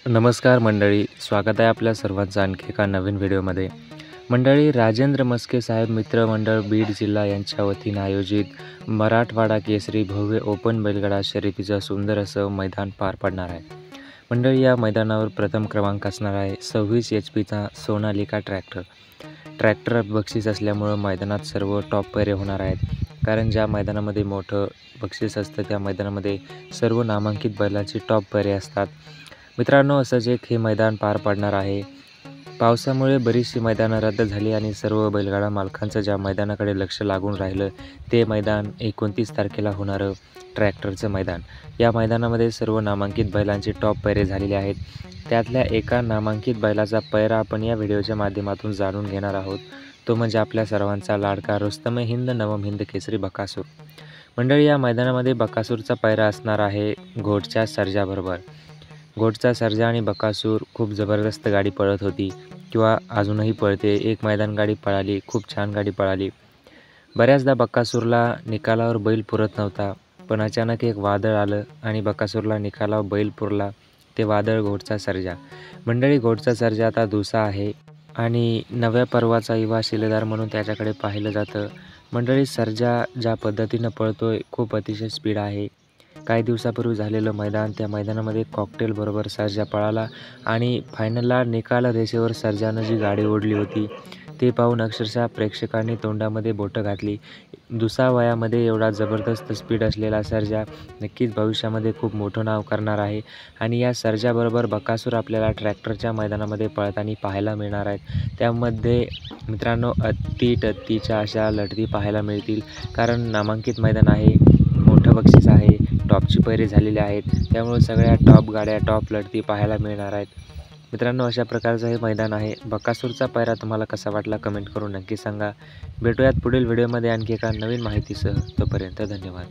नमस्कार मंडळी, स्वागत आहे आपल्या सर्वांचं आणखी एका नवीन व्हिडिओमध्ये। मंडळी, राजेंद्र मस्के साहेब मित्र मंडळ बीड जिल्हा यांच्या वतीने आयोजित मराठवाडा केसरी भव्य ओपन बैलगाडा शर्यतीचं सुंदर असं मैदान पार पडणार आहे। मंडळी, या मैदानावर प्रथम क्रमांक असणार आहे 26 HP सोनालिका ट्रॅक्टर बक्षीस असल्यामुळं मैदानात सर्व टॉप पैरे होणार आहेत। कारण ज्या मैदानामध्ये मोठं बक्षीस असतं त्या मैदानामध्ये सर्व नामांकित बैलांची टॉप पैरे असतात। मित्रांनो, असंच एक हे मैदान पार पडणार आहे। पावसामुळे बरीचशी मैदानं रद्द झाली आणि सर्व बैलगाडा मालकांचं ज्या मैदानाकडे लक्ष लागून राहिलं ते मैदान 29 तारखेला होणारं ट्रॅक्टरचं मैदान। या मैदानामध्ये सर्व नामांकित बैलांचे टॉप पैरे झालेले आहेत। त्यातल्या एका नामांकित बैलाचा पैरा आपण या व्हिडिओच्या माध्यमातून जाणून घेणार आहोत। तो म्हणजे आपल्या सर्वांचा लाडका रुस्तम हिंद नवम हिंद केसरी बकासूर। मंडळी, या मैदानामध्ये बकासूरचा पैरा असणार आहे घोटच्या सर्जाबरोबर। घोटचा सर्जा आणि बकासूर खूप जबरदस्त गाडी पळत होती किंवा अजूनही पळते। एक मैदान गाडी पळाली, खूप छान गाडी पळाली। बऱ्याचदा बकासूरला निकालावर बैल पुरत नव्हता, पण अचानक एक वादळ आलं आणि बकासूरला निकालावर बैल पुरला। ते वादळ घोटचा सर्जा। मंडळी, घोटचा सर्जा आता दुसा आहे आणि नव्या पर्वाचा युवा शिलेदार म्हणून त्याच्याकडे पाहिलं जातं। मंडळी, सर्जा ज्या पद्धतीनं पळतोय खूप अतिशय स्पीड आहे। काही दिवसापूर्वी झालेलं मैदान, त्या मैदानामध्ये कॉकटेल बरोबर सर्जा पळाला आणि फायनलला निकाल रेषेवर सर्जानं जी गाडी ओढली होती ते पाहून अक्षरशः प्रेक्षकांनी तोंडामध्ये बोटं घातली। दुसा वयामध्ये एवढा जबरदस्त स्पीड असलेला सर्जा नक्कीच भविष्यामध्ये खूप मोठं नाव करणार आहे आणि या सर्जाबरोबर बकासूर आपल्याला ट्रॅक्टरच्या मैदानामध्ये पळताना पाहायला मिळणार आहेत। त्यामध्ये मित्रांनो अत्तीच्या अशा लढती पाहायला मिळतील, कारण नामांकित मैदान आहे, मोठं बक्षीस आहे, टॉपची पैरे झालेले आहेत, त्यामुळे सगळ्या टॉप गाड्या टॉप लढती पाहायला मिळणार आहेत। मित्रांनो, अशा प्रकारचं हे मैदान आहे। बकासूरचा पैरा तुम्हाला कसा वाटला कमेंट करून नक्की सांगा। भेटूयात पुढील व्हिडिओमध्ये आणखी एका नवीन माहितीसह। तोपर्यंत धन्यवाद।